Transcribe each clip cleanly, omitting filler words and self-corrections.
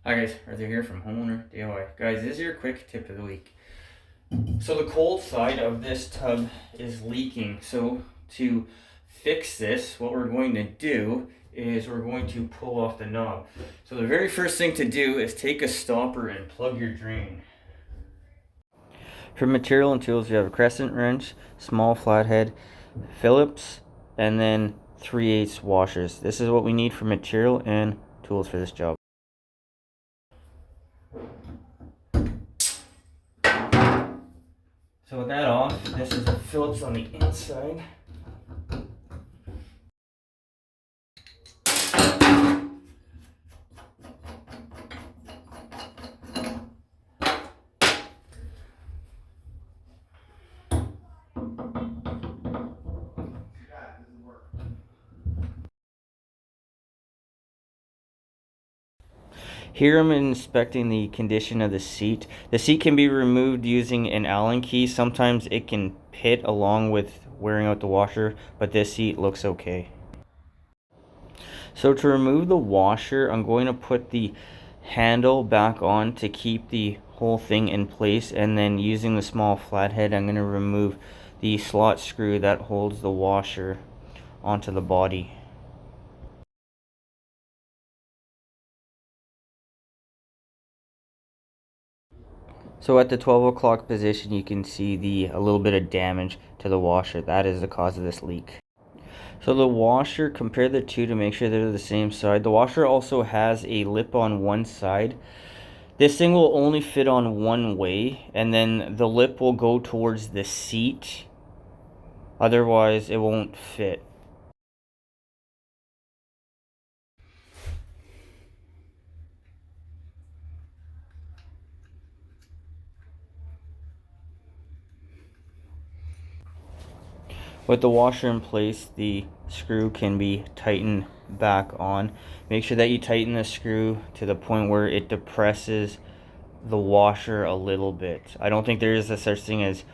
Hi guys, Arthur here from Homeowner DIY. Guys, this is your quick tip of the week. So the cold side of this tub is leaking. So to fix this, what we're going to do is we're going to pull off the knob. So the very first thing to do is take a stopper and plug your drain. For material and tools, you have a crescent wrench, small flathead, Phillips, and then 3/8 washers. This is what we need for material and tools for this job. So with that off, this is a Phillips on the inside. Here I'm inspecting the condition of the seat. The seat can be removed using an Allen key. Sometimes it can pit along with wearing out the washer, but this seat looks okay. So to remove the washer, I'm going to put the handle back on to keep the whole thing in place, and then using the small flathead, I'm going to remove the slot screw that holds the washer onto the body. So at the 12 o'clock position, you can see a little bit of damage to the washer. That is the cause of this leak. So the washer, compare the two to make sure they're the same side. The washer also has a lip on one side. This thing will only fit on one way, and then the lip will go towards the seat. Otherwise, it won't fit. With the washer in place, the screw can be tightened back on. Make sure that you tighten the screw to the point where it depresses the washer a little bit. I don't think there is a such thing as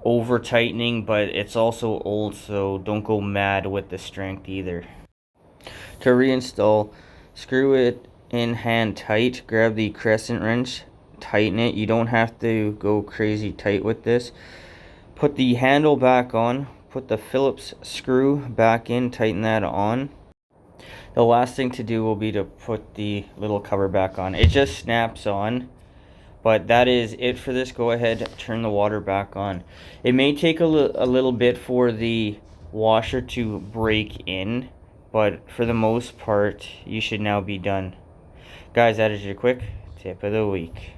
over tightening, but it's also old, so don't go mad with the strength either. To reinstall, screw it in hand tight, grab the crescent wrench, tighten it. You don't have to go crazy tight with this. Put the handle back on, put the Phillips screw back in, tighten that on. The last thing to do will be to put the little cover back on. It just snaps on, but that is it for this. Go ahead, turn the water back on. It may take a little bit for the washer to break in, but for the most part, you should now be done. Guys, that is your quick tip of the week.